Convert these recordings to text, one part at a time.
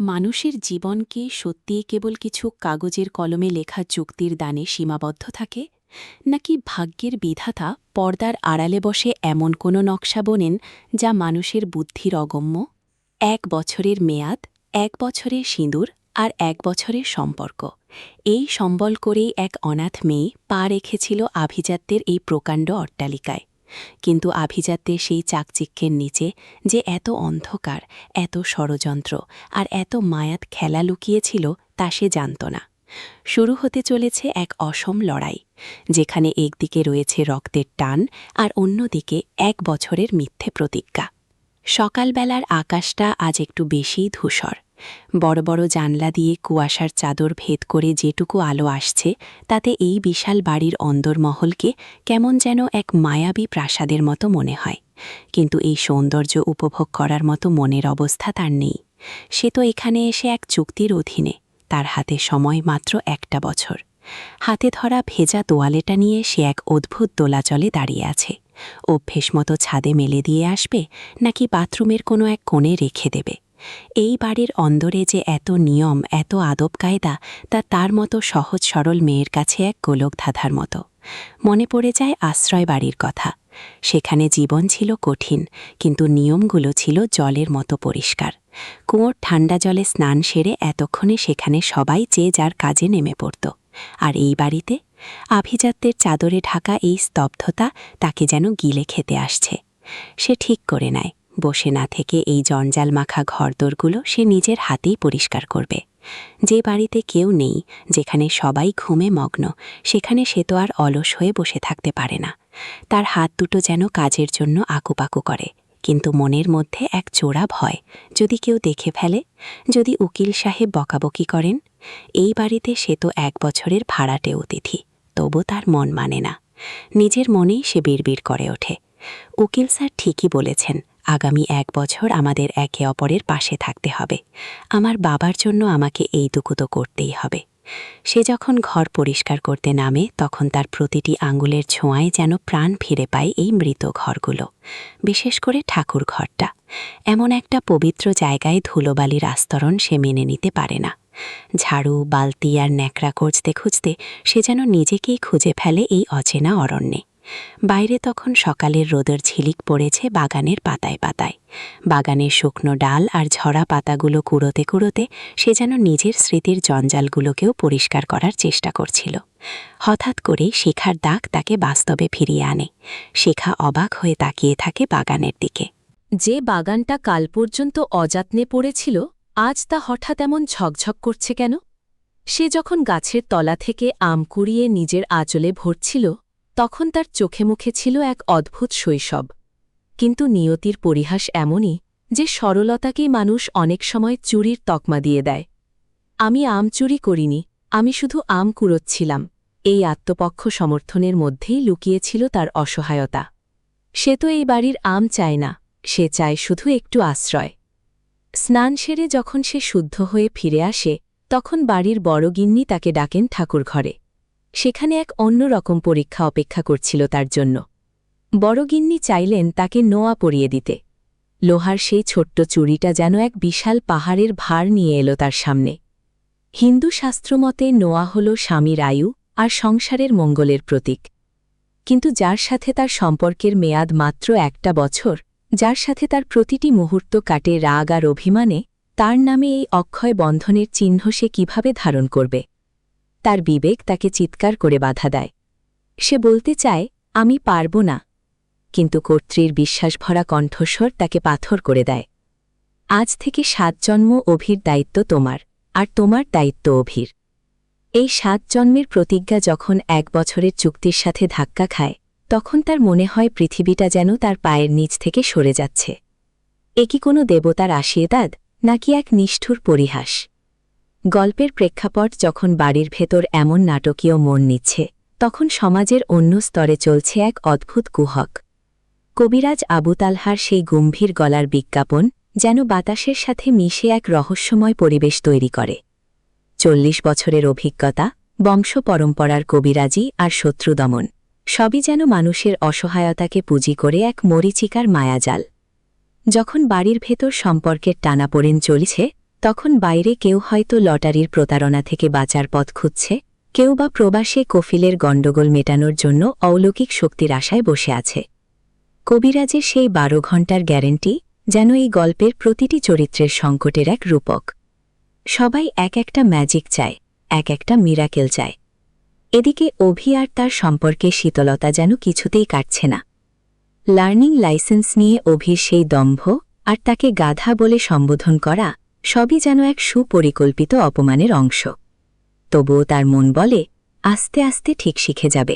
মানুষের জীবন কি সত্যিই কেবল কিছু কাগজের কলমে লেখা চুক্তির দানে সীমাবদ্ধ থাকে, নাকি ভাগ্যের বিধাতা পর্দার আড়ালে বসে এমন কোনো নকশা বোনেন যা মানুষের বুদ্ধির অগম্য? 1 বছরের মেয়াদ, 1 বছরের সিঁদুর আর 1 বছরের সম্পর্ক, এই সম্বল করেই এক অনাথ মেয়ে পা রেখেছিল আভিজাত্যের এই প্রকাণ্ড অট্টালিকায়। কিন্তু আভিজাত্যের সেই চাকচিক্যের নিচে যে এত অন্ধকার, এত ষড়যন্ত্র আর এত মায়াত খেলা লুকিয়েছিল তা সে জানত না। শুরু হতে চলেছে এক অসম লড়াই, যেখানে একদিকে রয়েছে রক্তের টান আর অন্যদিকে 1 বছরের মিথ্যে প্রতিজ্ঞা। সকালবেলার আকাশটা আজ একটু বেশিই ধূসর। বড় বড় জানলা দিয়ে কুয়াশার চাদর ভেদ করে যেটুকু আলো আসছে তাতে এই বিশাল বাড়ির অন্দরমহলকে কেমন যেন এক মায়াবী প্রাসাদের মতো মনে হয়। কিন্তু এই সৌন্দর্য উপভোগ করার মতো মনের অবস্থা তার নেই। সে তো এখানে এসে এক চুক্তির অধীনে, তার হাতে সময় মাত্র 1 বছর। হাতে ধরা ভেজা তোয়ালেটা নিয়ে সে এক অদ্ভুত দোলাচলে দাঁড়িয়ে আছে। অভ্যেস মতো ছাদে মেলে দিয়ে আসবে, নাকি বাথরুমের কোনো এক কোণে রেখে দেবে? এই বাড়ির অন্দরে যে এত নিয়ম, এত আদব কায়দা, তা তার মতো সহজ সরল মেয়ের কাছে এক গোলক ধাঁধার মতো। মনে পড়ে যায় আশ্রয় বাড়ির কথা। সেখানে জীবন ছিল কঠিন, কিন্তু নিয়মগুলো ছিল জলের মতো পরিষ্কার। কুয়োর ঠান্ডা জলে স্নান সেরে এতক্ষণে সেখানে সবাই যে যার কাজে নেমে পড়ত। আর এই বাড়িতে আভিজাত্যের চাদরে ঢাকা এই স্তব্ধতা তাকে যেন গিলে খেতে আসছে। সে ঠিক করে নেয়, বসে না থেকে এই জঞ্জাল মাখা ঘরদোরগুলো সে নিজের হাতেই পরিষ্কার করবে। যে বাড়িতে কেউ নেই, যেখানে সবাই ঘুমে মগ্ন, সেখানে সে তো আর অলস হয়ে বসে থাকতে পারে না। তার হাত দুটো যেন কাজের জন্য আকুপাকু করে, কিন্তু মনের মধ্যে এক চোরা ভয়, যদি কেউ দেখে ফেলে, যদি উকিল সাহেব বকাবকি করেন। এই বাড়িতে সে তো 1 বছরের ভাড়াটে অতিথি, তবু তার মন মানে না। নিজের মনেই সে বিড়বিড় করে ওঠে, উকিল স্যার ঠিকই বলেছেন, আগামী 1 বছর আমাদের একে অপরের পাশে থাকতে হবে। আমার বাবার জন্য আমাকে এইটুকু তো করতেই হবে। সে যখন ঘর পরিষ্কার করতে নামে, তখন তার প্রতিটি আঙুলের ছোঁয়ায় যেন প্রাণ ফিরে পায় এই মৃত ঘরগুলো। বিশেষ করে ঠাকুর ঘরটা এমন একটা পবিত্র জায়গায় ধুলোবালির আস্তরণ সে মেনে নিতে পারে না। ঝাড়ু, বালতি আর ন্যাকড়া খুঁজতে খুঁজতে সে যেন নিজেকেই খুঁজে ফেলে এই অচেনা অরণ্যে। বাইরে তখন সকালের রোদের ঝিলিক পড়েছে বাগানের পাতায় পাতায়। বাগানের শুকনো ডাল আর ঝরা পাতাগুলো কুড়োতে কুড়োতে সে যেন নিজের স্মৃতির জঞ্জালগুলোকেও পরিষ্কার করার চেষ্টা করছিল। হঠাৎ করেই শেখার ডাক তাকে বাস্তবে ফিরিয়ে আনে। শেখা অবাক হয়ে তাকিয়ে থাকে বাগানের দিকে। যে বাগানটা কাল পর্যন্ত অযত্নে পড়েছিল, আজ তা হঠাৎ এমন ঝকঝক করছে কেন? সে যখন গাছের তলা থেকে আম কুড়িয়ে নিজের আঁচলে ভরছিল, তখন তার চোখে মুখে ছিল এক অদ্ভুত শৈশব। কিন্তু নিয়তির পরিহাস এমনই যে সরলতাকেই মানুষ অনেক সময় চুরির তকমা দিয়ে দেয়। আমি আম চুরি করিনি, আমি শুধু আম কুড়োচ্ছিলাম, এই আত্মপক্ষ সমর্থনের মধ্যেই লুকিয়েছিল তার অসহায়তা। সে তো এই বাড়ির আম চায় না, সে চায় শুধু একটু আশ্রয়। স্নান সেরে যখন সে শুদ্ধ হয়ে ফিরে আসে, তখন বাড়ির বড় গিন্নি তাকে ডাকেন ঠাকুর ঘরে। সেখানে এক অন্যরকম পরীক্ষা অপেক্ষা করছিল তার জন্য। বড় গিন্নি চাইলেন তাকে নোয়া পরিয়ে দিতে। লোহার সেই ছোট্ট চুড়িটা যেন এক বিশাল পাহাড়ের ভার নিয়ে এলো তার সামনে। হিন্দু শাস্ত্রমতে নোয়া হল স্বামীর আয়ু আর সংসারের মঙ্গলের প্রতীক। কিন্তু যার সাথে তার সম্পর্কের মেয়াদ মাত্র 1 বছর, যার সাথে তার প্রতিটি মুহূর্ত কাটে রাগ আর অভিমানে, তার নামে এই অক্ষয় বন্ধনের চিহ্ন সে কিভাবে ধারণ করবে? তার বিবেক তাকে চিৎকার করে বাধা দেয়। সে বলতে চায়, আমি পারব না, কিন্তু কর্ত্রীর বিশ্বাসভরা কণ্ঠস্বর তাকে পাথর করে দেয়। আজ থেকে 7 জন্ম অভির দায়িত্ব তোমার, আর তোমার দায়িত্ব অভির। এই 7 জন্মের প্রতিজ্ঞা যখন 1 বছরের চুক্তির সাথে ধাক্কা খায়, তখন তার মনে হয় পৃথিবীটা যেন তার পায়ের নিচ থেকে সরে যাচ্ছে। এ কি কোনো দেবতার আশীর্বাদ, নাকি এক নিষ্ঠুর পরিহাস? গল্পের প্রেক্ষাপট যখন বাড়ির ভেতর এমন নাটকীয় মোড় নিচ্ছে, তখন সমাজের অন্য স্তরে চলছে এক অদ্ভুত কুহক। কবিরাজ আবু তালহার সেই গম্ভীর গলার বিজ্ঞাপন যেন বাতাসের সাথে মিশে এক রহস্যময় পরিবেশ তৈরি করে। 40 বছরের অভিজ্ঞতা, বংশ পরম্পরার কবিরাজি আর শত্রু দমন, সবই যেন মানুষের অসহায়তাকে পুঁজি করে এক মরীচিকার মায়াজাল। যখন বাড়ির ভেতর সম্পর্কের টানাপোড়েন চলছে, তখন বাইরে কেউ হয়তো লটারির প্রতারণা থেকে বাঁচার পথ খুঁজছে, কেউ বা প্রবাসে কফিলের গণ্ডগোল মেটানোর জন্য অলৌকিক শক্তির আশায় বসে আছে। কবিরাজের সেই 12 ঘণ্টার গ্যারেন্টি যেন এই গল্পের প্রতিটি চরিত্রের সংকটের এক রূপক। সবাই এক একটা ম্যাজিক চায়, এক একটা মিরাকেল চায়। এদিকে অভি আর তার সম্পর্কে শীতলতা যেন কিছুতেই কাটছে না। লার্নিং লাইসেন্স নিয়ে অভির সেই দম্ভ আর তাকে গাধা বলে সম্বোধন করা সবই যেন এক সুপরিকল্পিত অপমানের অংশ। তবুও তার মন বলে আস্তে আস্তে ঠিক শিখে যাবে।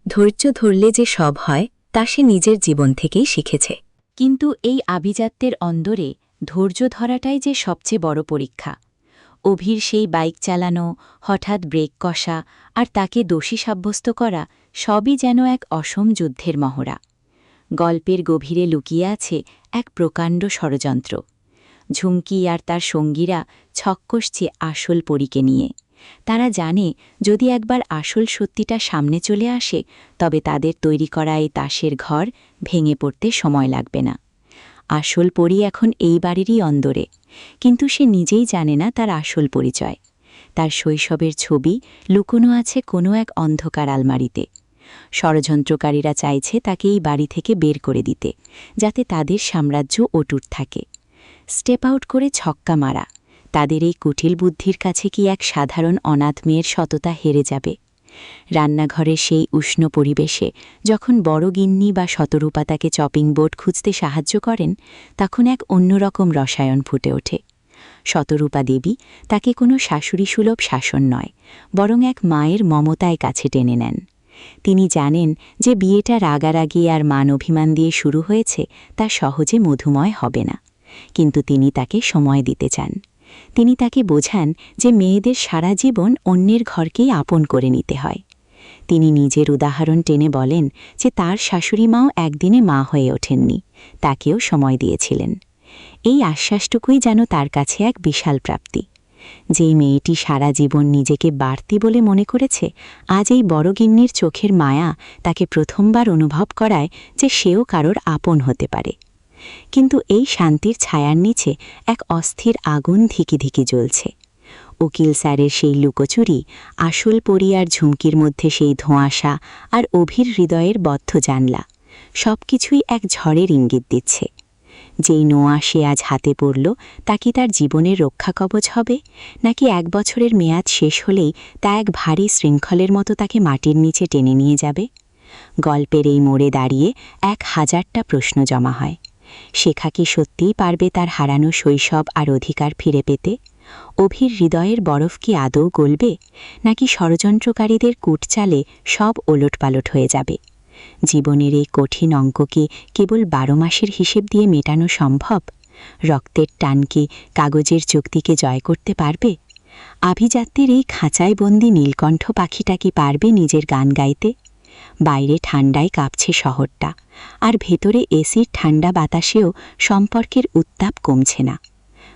ধৈর্য ধরলে যে সব হয় তা সে নিজের জীবন থেকেই শিখেছে। কিন্তু এই আভিজাত্যের অন্দরে ধৈর্য ধরাটাই যে সবচেয়ে বড় পরীক্ষা। অভির সেই বাইক চালানো, হঠাৎ ব্রেক কষা আর তাকে দোষী সাব্যস্ত করা সবই যেন এক অসম যুদ্ধের মহড়া। গল্পের গভীরে লুকিয়ে আছে এক প্রকাণ্ড ষড়যন্ত্র। ঝুমকি আর তার সঙ্গীরা ছক কষছে আসল পরীকে নিয়ে। তারা জানে যদি একবার আসল সত্যিটা সামনে চলে আসে তবে তাদের তৈরি করা এই তাসের ঘর ভেঙে পড়তে সময় লাগবে না। আসল পরী এখন এই বাড়িরই অন্দরে, কিন্তু সে নিজেই জানে না তার আসল পরিচয়। তার শৈশবের ছবি লুকোনো আছে কোনো এক অন্ধকার আলমারিতে। ষড়যন্ত্রকারীরা চাইছে তাকে এই বাড়ি থেকে বের করে দিতে, যাতে তাদের সাম্রাজ্য অটুট থাকে। স্টেপ আউট করে ছক্কা মারা, তাদের এই কুটিল বুদ্ধির কাছে কি এক সাধারণ অনাথ মেয়ের সততা হেরে যাবে? রান্নাঘরের সেই উষ্ণ পরিবেশে যখন বড় গিন্নি বা শতরূপা তাকে চপিং বোর্ড খুঁজতে সাহায্য করেন, তখন এক অন্যরকম রসায়ন ফুটে ওঠে। শতরূপা দেবী তাকে কোনো শাশুড়িসুলভ শাসন নয়, বরং এক মায়ের মমতায় কাছে টেনে নেন। তিনি জানেন যে বিয়েটা রাগারাগি আর মান অভিমান দিয়ে শুরু হয়েছে, তা সহজে মধুময় হবে না। কিন্তু তিনি তাকে সময় দিতে চান। তিনি তাকে বোঝান যে মেয়েদের সারা জীবন অন্যের ঘরকেই আপন করে নিতে হয়। তিনি নিজের উদাহরণ টেনে বলেন যে তার শাশুড়ি মাও একদিনে মা হয়ে ওঠেননি, তাকেও সময় দিয়েছিলেন। এই আশ্বাসটুকুই যেন তার কাছে এক বিশাল প্রাপ্তি। যেই মেয়েটি সারা জীবন নিজেকে বাড়তি বলে মনে করেছে, আজ এই বড় গিন্নির চোখের মায়া তাকে প্রথমবার অনুভব করায় যে সেও কারোর আপন হতে পারে। কিন্তু এই শান্তির ছায়ার নিচে এক অস্থির আগুন ধিকি ধিকি জ্বলছে। উকিল স্যারের সেই লুকোচুরি, আসল পরী আর ঝুমকির মধ্যে সেই ধোঁয়াশা আর অভির হৃদয়ের বদ্ধ জানলা, সবকিছুই এক ঝড়ের ইঙ্গিত দিচ্ছে। যেই নোয়া সে আজ হাতে পড়ল তা কি তার জীবনের রক্ষা কবচ হবে, নাকি 1 বছরের মেয়াদ শেষ হলেই তা এক ভারী শৃঙ্খলের মতো তাকে মাটির নিচে টেনে নিয়ে যাবে? গল্পের এই মোড়ে দাঁড়িয়ে 1000টা প্রশ্ন জমা হয়। শেখা কি সত্যিই পারবে তার হারানো শৈশব আর অধিকার ফিরে পেতে? অভির হৃদয়ের বরফ কি আদৌ গলবে, নাকি ষড়যন্ত্রকারীদের কূটচালে সব ওলটপালট হয়ে যাবে? জীবনের এই কঠিন অঙ্ক কি কেবল 12 মাসের হিসেব দিয়ে মেটানো সম্ভব? রক্তের টান কি কাগজের চুক্তিকে জয় করতে পারবে? আভিজাত্যের এই খাঁচায় বন্দি নীলকণ্ঠ পাখিটা কি পারবে নিজের গান গাইতে? বাইরে ঠান্ডায় কাঁপছে শহরটা, আর ভেতরে এসির ঠান্ডা বাতাসেও সম্পর্কের উত্তাপ কমছে না।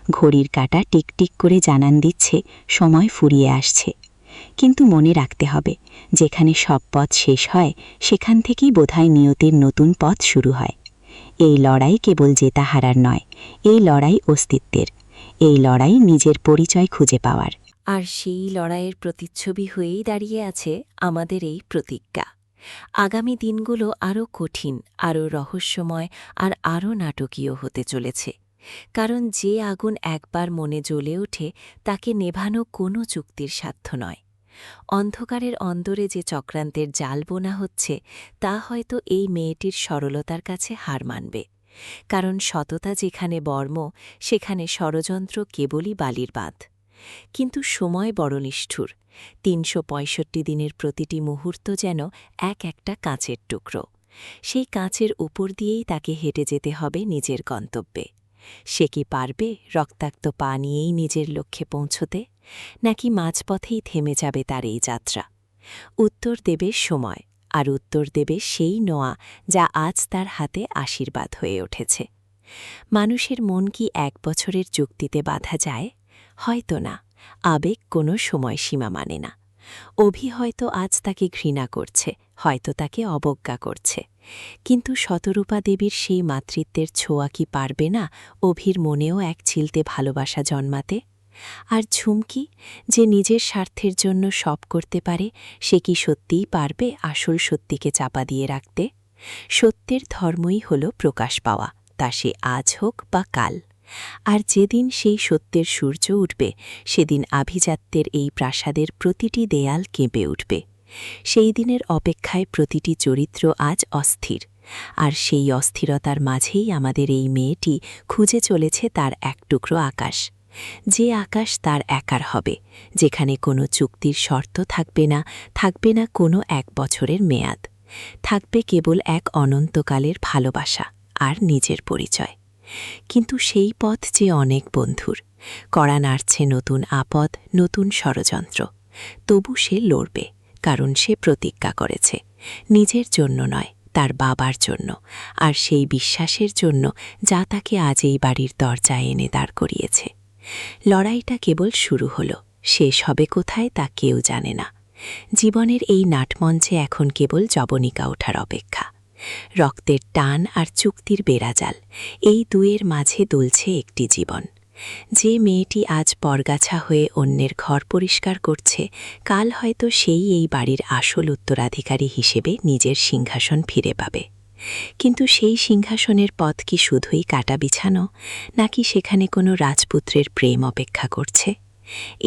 ঘড়ির কাঁটা টিকটিক করে জানান দিচ্ছে সময় ফুরিয়ে আসছে। কিন্তু মনে রাখতে হবে, যেখানে সব পথ শেষ হয় সেখান থেকেই বোধহয় নিয়তির নতুন পথ শুরু হয়। এই লড়াই কেবল জেতা হারার নয়, এই লড়াই অস্তিত্বের, এই লড়াই নিজের পরিচয় খুঁজে পাওয়ার। আর সেই লড়াইয়ের প্রতিচ্ছবি হয়েই দাঁড়িয়ে আছে আমাদের এই প্রতিজ্ঞা। আগামী দিনগুলো আরও কঠিন, আরও রহস্যময় আর আরও নাটকীয় হতে চলেছে। কারণ যে আগুন একবার মনে জ্বলে ওঠে তাকে নেভানো কোনো চুক্তির সাধ্য নয়। অন্ধকারের অন্দরে যে চক্রান্তের জাল বোনা হচ্ছে তা হয়তো এই মেয়েটির সরলতার কাছে হার মানবে। কারণ সততা যেখানে বর্ম, সেখানে ষড়যন্ত্র কেবলই বালির বাঁধ। কিন্তু সময় বড় নিষ্ঠুর। 365 দিনের প্রতিটি মুহূর্ত যেন এক একটা কাঁচের টুকরো। সেই কাঁচের উপর দিয়েই তাকে হেঁটে যেতে হবে নিজের গন্তব্যে। সে কি পারবে রক্তাক্ত পা নিয়েই নিজের লক্ষ্যে পৌঁছতে, নাকি মাঝপথেই থেমে যাবে তার এই যাত্রা? উত্তর দেবে সময়, আর উত্তর দেবে সেই নোয়া যা আজ তার হাতে আশীর্বাদ হয়ে উঠেছে। মানুষের মন কি 1 বছরের যুক্তিতে বাঁধা যায়? হয়তো না। আবেগ কোনো সময়সীমা মানে না। অভি হয়তো আজ তাকে ঘৃণা করছে, হয়তো তাকে অবজ্ঞা করছে। কিন্তু শতরূপা দেবীর সেই মাতৃত্বের ছোঁয়া কি পারবে না অভির মনেও এক চিলতে ভালোবাসা জন্মাতে? আর ঝুমকি, যে নিজের স্বার্থের জন্য সব করতে পারে, সে কি সত্যিই পারবে আসল সত্যিকে চাপা দিয়ে রাখতে? সত্যের ধর্মই হল প্রকাশ পাওয়া, তা সে আজ হোক বা কাল। আর যেদিন সেই সত্যের সূর্য উঠবে, সেদিন আভিজাত্যের এই প্রাসাদের প্রতিটি দেয়াল কেঁপে উঠবে। সেই দিনের অপেক্ষায় প্রতিটি চরিত্র আজ অস্থির, আর সেই অস্থিরতার মাঝেই আমাদের এই মেয়েটি খুঁজে চলেছে তার এক টুকরো আকাশ। যে আকাশ তার একার হবে, যেখানে কোনো চুক্তির শর্ত থাকবে না, থাকবে না কোনো 1 বছরের মেয়াদ, থাকবে কেবল এক অনন্তকালের ভালোবাসা আর নিজের পরিচয়। কিন্তু সেই পথ যে অনেক বন্ধুর, কড়া নাড়ছে নতুন আপদ, নতুন ষড়যন্ত্র। তবু সে লড়বে, কারণ সে প্রতিজ্ঞা করেছে, নিজের জন্য নয়, তার বাবার জন্য, আর সেই বিশ্বাসের জন্য যা তাকে আজ এই বাড়ির দরজায় এনে দাঁড় করিয়েছে। লড়াইটা কেবল শুরু হল, শেষ হবে কোথায় তা কেউ জানে না। জীবনের এই নাটমঞ্চে এখন কেবল যবনিকা ওঠার অপেক্ষা। রক্তের টান আর চুক্তির বেড়াজাল, এই দুয়ের মাঝে দুলছে একটি জীবন। যে মেয়েটি আজ পরগাছা হয়ে অন্যের ঘর পরিষ্কার করছে, কাল হয়তো সেই এই বাড়ির আসল উত্তরাধিকারী হিসেবে নিজের সিংহাসন ফিরে পাবে। কিন্তু সেই সিংহাসনের পথ কি শুধুই কাটা বিছানো, নাকি সেখানে কোনো রাজপুত্রের প্রেম অপেক্ষা করছে?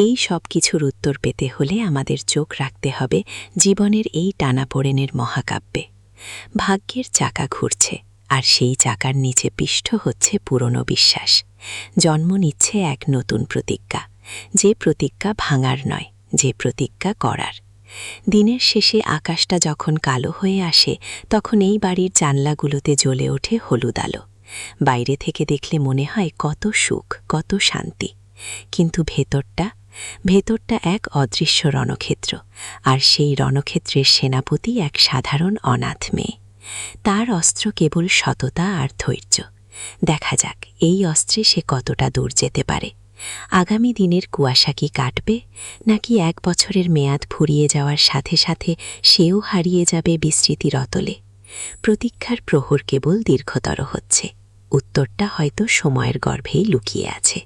এই সব কিছুর উত্তর পেতে হলে আমাদের চোখ রাখতে হবে জীবনের এই টানাপোড়েনের মহাকাব্যে। ভাগ্যের চাকা ঘুরছে, আর সেই চাকার নিচে পিষ্ট হচ্ছে পুরনো বিশ্বাস। জন্ম নিচ্ছে এক নতুন প্রতিজ্ঞা, যে প্রতিজ্ঞা ভাঙার নয়, যে প্রতিজ্ঞা করার। দিনের শেষে আকাশটা যখন কালো হয়ে আসে, তখন এই বাড়ির জানলাগুলোতে জ্বলে ওঠে হলুদ আলো। বাইরে থেকে দেখলে মনে হয় কত সুখ, কত শান্তি। কিন্তু ভেতরটা এক অদৃশ্য রণক্ষেত্র, আর সেই রণক্ষেত্রের সেনাপতি এক সাধারণ অনাথ মেয়ে। তার অস্ত্র কেবল সততা আর ধৈর্য। দেখা যাক এই অস্ত্রে সে কতটা দূর যেতে পারে। আগামী দিনের কুয়াশা কি কাটবে, নাকি 1 বছরের মেয়াদ ফুরিয়ে যাওয়ার সাথে সাথে সেও হারিয়ে যাবে বিস্মৃতির অতলে? প্রতীক্ষার প্রহর কেবল দীর্ঘতর হচ্ছে, উত্তরটা হয়তো সময়ের গর্ভেই লুকিয়ে আছে।